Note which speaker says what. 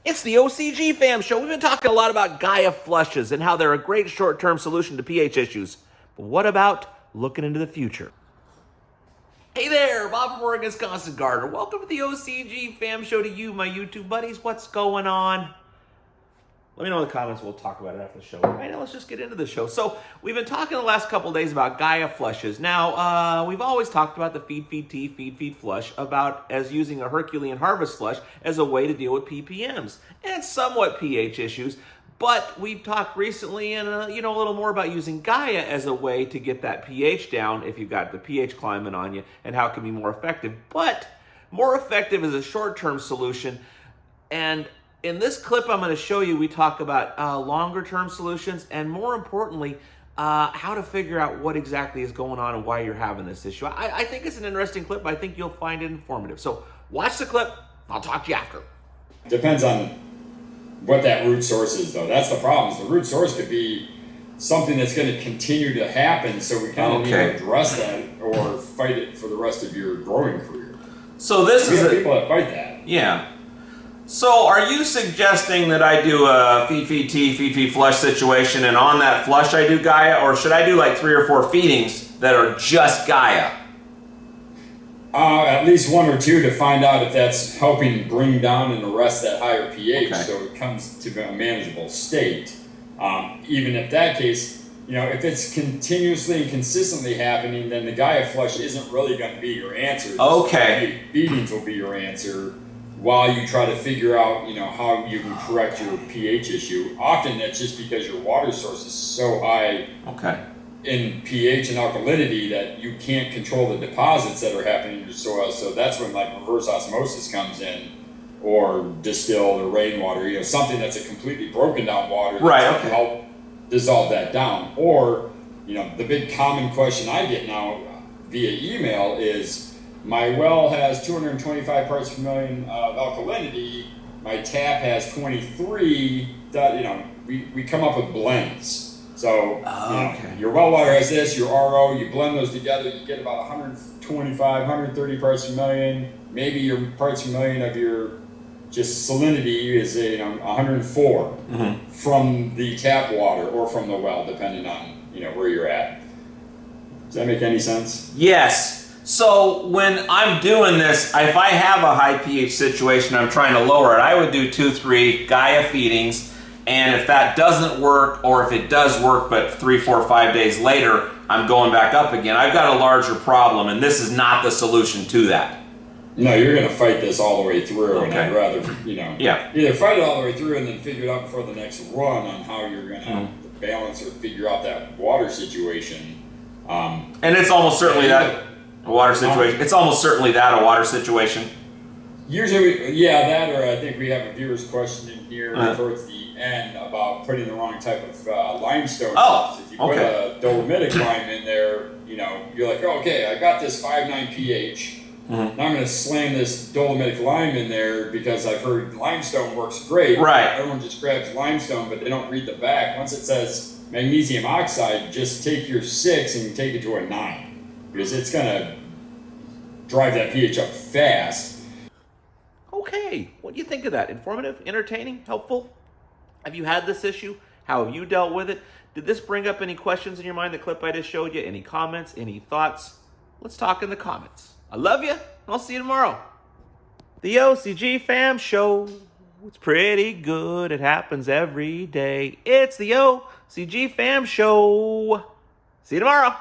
Speaker 1: It's the OCG Fam Show. We've been talking a lot about Gaia flushes and how they're a great short-term solution to pH issues. But what about looking into the future? Hey there, Bob from Oregon's Constant Gardener. Welcome to the OCG Fam Show to you, my YouTube buddies. What's going on? Let me know in the comments. We'll talk about it after the show. Right now, let's just get into the show. So we've been talking the last couple days about Gaia flushes. Now, we've always talked about the feed flush as using a Herculean harvest flush as a way to deal with PPMs and somewhat pH issues. But we've talked recently and a little more about using Gaia as a way to get that pH down if you've got the pH climbing on you and how it can be more effective. But more effective is a short-term solution. And in this clip I'm going to show you, we talk about longer-term solutions and, more importantly, how to figure out what exactly is going on and why you're having this issue. I think it's an interesting clip. I think you'll find it informative. So watch the clip. I'll talk to you after.
Speaker 2: Depends on what that root source is, though. That's the problem. The root source could be something that's going to continue to happen, so we kind of need to address that or fight it for the rest of your growing career.
Speaker 1: So this is
Speaker 2: people that fight that.
Speaker 1: Yeah. So are you suggesting that I do a feed flush situation, and on that flush I do Gaia, or should I do like 3 or 4 feedings that are just Gaia?
Speaker 2: At least 1 or 2 to find out if that's helping bring down and arrest that higher pH, so it comes to a manageable state. Even if that case, if it's continuously and consistently happening, then the Gaia flush isn't really going to be your answer.
Speaker 1: Okay.
Speaker 2: Feedings will be your answer while you try to figure out, how you can correct your pH issue. Often that's just because your water source is so high in pH and alkalinity that you can't control the deposits that are happening in your soil. So that's when like reverse osmosis comes in, or distilled or rainwater, something that's a completely broken down water that's going to help dissolve that down. Or, the big common question I get now via email is, my well has 225 parts per million of alkalinity, my tap has 23, we come up with blends. So, your well water has this, your RO, you blend those together, you get about 125, 130 parts per million. Maybe your parts per million of your just salinity is 104 from the tap water or from the well, depending on where you're at. Does that make any sense?
Speaker 1: Yes. So when I'm doing this, if I have a high pH situation, I'm trying to lower it, I would do 2-3 Gaia feedings. And if that doesn't work, or if it does work, but 3, 4, 5 days later, I'm going back up again, I've got a larger problem, and this is not the solution to that.
Speaker 2: No, you're going to fight this all the way through, and I'd rather, either fight it all the way through and then figure it out before the next run on how you're going to balance or figure out that water situation.
Speaker 1: And it's almost certainly that a water situation. It's almost certainly that a water situation.
Speaker 2: Usually, that, or I think we have a viewer's question in here towards the end about putting the wrong type of limestone. If you put a dolomitic lime in there, you're like, okay, I got this 5.9 pH. Now I'm going to slam this dolomitic lime in there because I've heard limestone works great.
Speaker 1: Right.
Speaker 2: Everyone just grabs limestone, but they don't read the back. Once it says magnesium oxide, just take your 6 and take it to a 9, because it's going to drive that pH up fast.
Speaker 1: Okay, what do you think of that? Informative, entertaining, helpful? Have you had this issue? How have you dealt with it? Did this bring up any questions in your mind, the clip I just showed you? Any comments, any thoughts? Let's talk in the comments. I love you, and I'll see you tomorrow. The OCG Fam Show. It's pretty good. It happens every day. It's the OCG Fam Show. See you tomorrow.